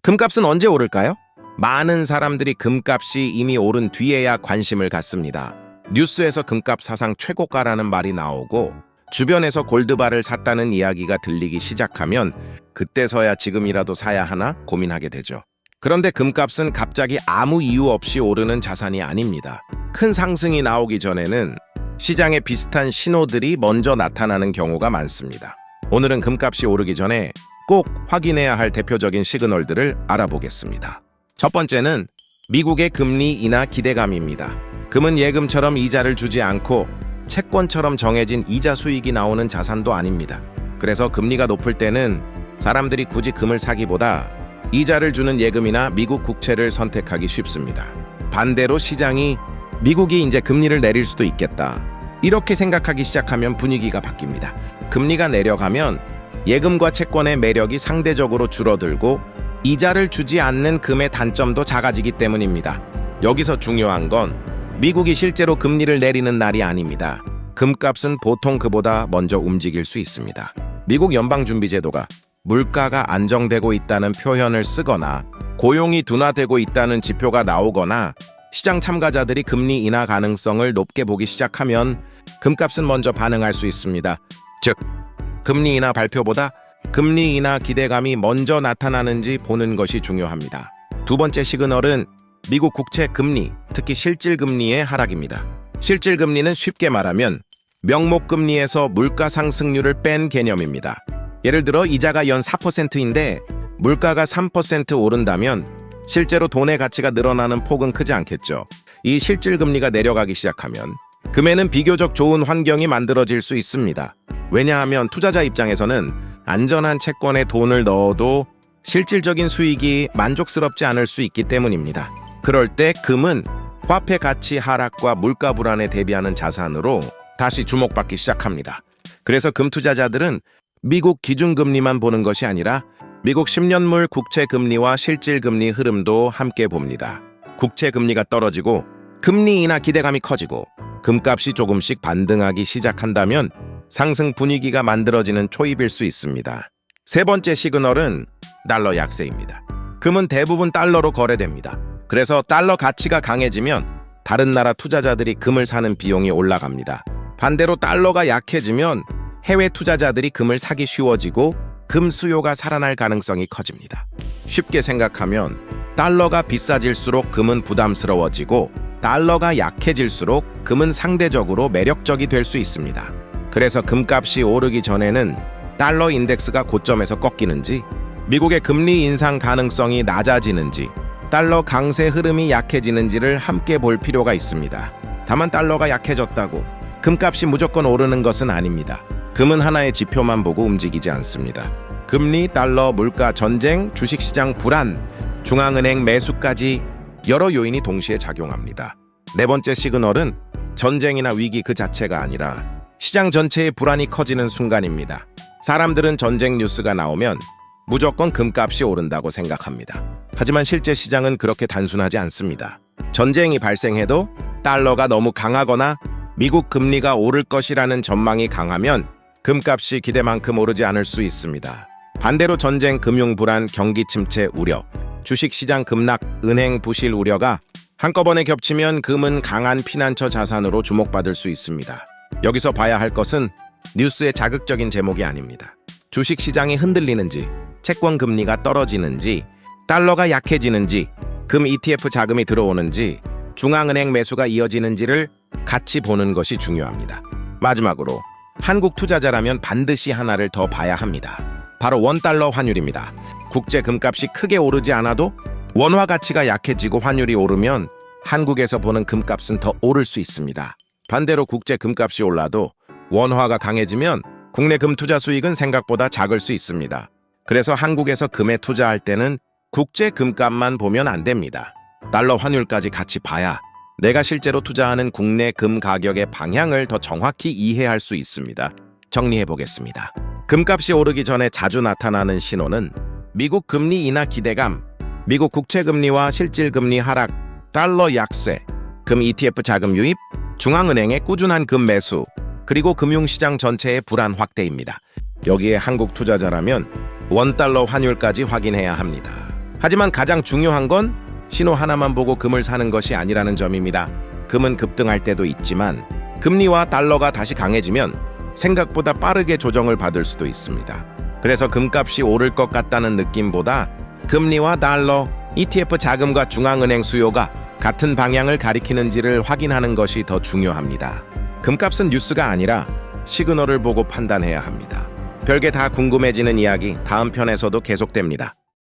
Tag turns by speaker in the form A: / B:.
A: 금값은 언제 오를까요? 많은 사람들이 금값이 이미 오른 뒤에야 관심을 갖습니다. 뉴스에서 금값 사상 최고가라는 말이 나오고 주변에서 골드바를 샀다는 이야기가 들리기 시작하면 그때서야 지금이라도 사야 하나 고민하게 되죠. 그런데 금값은 갑자기 아무 이유 없이 오르는 자산이 아닙니다. 큰 상승이 나오기 전에는 시장에 비슷한 신호들이 먼저 나타나는 경우가 많습니다. 오늘은 금값이 오르기 전에 꼭 확인해야 할 대표적인 시그널들을 알아보겠습니다. 첫 번째는 미국의 금리 인하 기대감입니다. 금은 예금처럼 이자를 주지 않고 채권처럼 정해진 이자 수익이 나오는 자산도 아닙니다. 그래서 금리가 높을 때는 사람들이 굳이 금을 사기보다 이자를 주는 예금이나 미국 국채를 선택하기 쉽습니다. 반대로 시장이 미국이 이제 금리를 내릴 수도 있겠다, 이렇게 생각하기 시작하면 분위기가 바뀝니다. 금리가 내려가면 예금과 채권의 매력이 상대적으로 줄어들고 이자를 주지 않는 금의 단점도 작아지기 때문입니다. 여기서 중요한 건 미국이 실제로 금리를 내리는 날이 아닙니다. 금값은 보통 그보다 먼저 움직일 수 있습니다. 미국 연방준비제도가 물가가 안정되고 있다는 표현을 쓰거나 고용이 둔화되고 있다는 지표가 나오거나 시장 참가자들이 금리 인하 가능성을 높게 보기 시작하면 금값은 먼저 반응할 수 있습니다. 즉, 금리 인하 발표보다 금리 인하 기대감이 먼저 나타나는지 보는 것이 중요합니다. 두 번째 시그널은 미국 국채 금리, 특히 실질 금리의 하락입니다. 실질 금리는 쉽게 말하면 명목 금리에서 물가 상승률을 뺀 개념입니다. 예를 들어 이자가 연 4%인데 물가가 3% 오른다면 실제로 돈의 가치가 늘어나는 폭은 크지 않겠죠. 이 실질 금리가 내려가기 시작하면 금에는 비교적 좋은 환경이 만들어질 수 있습니다. 왜냐하면 투자자 입장에서는 안전한 채권에 돈을 넣어도 실질적인 수익이 만족스럽지 않을 수 있기 때문입니다. 그럴 때 금은 화폐 가치 하락과 물가 불안에 대비하는 자산으로 다시 주목받기 시작합니다. 그래서 금 투자자들은 미국 기준금리만 보는 것이 아니라 미국 10년물 국채금리와 실질금리 흐름도 함께 봅니다. 국채금리가 떨어지고 금리 인하 기대감이 커지고 금값이 조금씩 반등하기 시작한다면 상승 분위기가 만들어지는 초입일 수 있습니다. 세 번째 시그널은 달러 약세입니다. 금은 대부분 달러로 거래됩니다. 그래서 달러 가치가 강해지면 다른 나라 투자자들이 금을 사는 비용이 올라갑니다. 반대로 달러가 약해지면 해외 투자자들이 금을 사기 쉬워지고 금 수요가 살아날 가능성이 커집니다. 쉽게 생각하면 달러가 비싸질수록 금은 부담스러워지고 달러가 약해질수록 금은 상대적으로 매력적이 될 수 있습니다. 그래서 금값이 오르기 전에는 달러 인덱스가 고점에서 꺾이는지, 미국의 금리 인상 가능성이 낮아지는지, 달러 강세 흐름이 약해지는지를 함께 볼 필요가 있습니다. 다만 달러가 약해졌다고 금값이 무조건 오르는 것은 아닙니다. 금은 하나의 지표만 보고 움직이지 않습니다. 금리, 달러, 물가, 전쟁, 주식시장 불안, 중앙은행 매수까지 여러 요인이 동시에 작용합니다. 네 번째 시그널은 전쟁이나 위기 그 자체가 아니라 시장 전체의 불안이 커지는 순간입니다. 사람들은 전쟁 뉴스가 나오면 무조건 금값이 오른다고 생각합니다. 하지만 실제 시장은 그렇게 단순하지 않습니다. 전쟁이 발생해도 달러가 너무 강하거나 미국 금리가 오를 것이라는 전망이 강하면 금값이 기대만큼 오르지 않을 수 있습니다. 반대로 전쟁, 금융 불안, 경기 침체 우려, 주식시장 급락, 은행 부실 우려가 한꺼번에 겹치면 금은 강한 피난처 자산으로 주목받을 수 있습니다. 여기서 봐야 할 것은 뉴스의 자극적인 제목이 아닙니다. 주식시장이 흔들리는지, 채권 금리가 떨어지는지, 달러가 약해지는지, 금 ETF 자금이 들어오는지, 중앙은행 매수가 이어지는지를 같이 보는 것이 중요합니다. 마지막으로 한국 투자자라면 반드시 하나를 더 봐야 합니다. 바로 원달러 환율입니다. 국제 금값이 크게 오르지 않아도 원화 가치가 약해지고 환율이 오르면 한국에서 보는 금값은 더 오를 수 있습니다. 반대로 국제 금값이 올라도 원화가 강해지면 국내 금 투자 수익은 생각보다 작을 수 있습니다. 그래서 한국에서 금에 투자할 때는 국제 금값만 보면 안 됩니다. 달러 환율까지 같이 봐야 내가 실제로 투자하는 국내 금 가격의 방향을 더 정확히 이해할 수 있습니다. 정리해 보겠습니다. 금값이 오르기 전에 자주 나타나는 신호는 미국 금리 인하 기대감, 미국 국채 금리와 실질 금리 하락, 달러 약세, 금 ETF 자금 유입, 중앙은행의 꾸준한 금 매수, 그리고 금융시장 전체의 불안 확대입니다. 여기에 한국 투자자라면 원달러 환율까지 확인해야 합니다. 하지만 가장 중요한 건 신호 하나만 보고 금을 사는 것이 아니라는 점입니다. 금은 급등할 때도 있지만 금리와 달러가 다시 강해지면 생각보다 빠르게 조정을 받을 수도 있습니다. 그래서 금값이 오를 것 같다는 느낌보다 금리와 달러, ETF 자금과 중앙은행 수요가 같은 방향을 가리키는지를 확인하는 것이 더 중요합니다. 금값은 뉴스가 아니라 시그널을 보고 판단해야 합니다. 별게 다 궁금해지는 이야기 다음 편에서도 계속됩니다.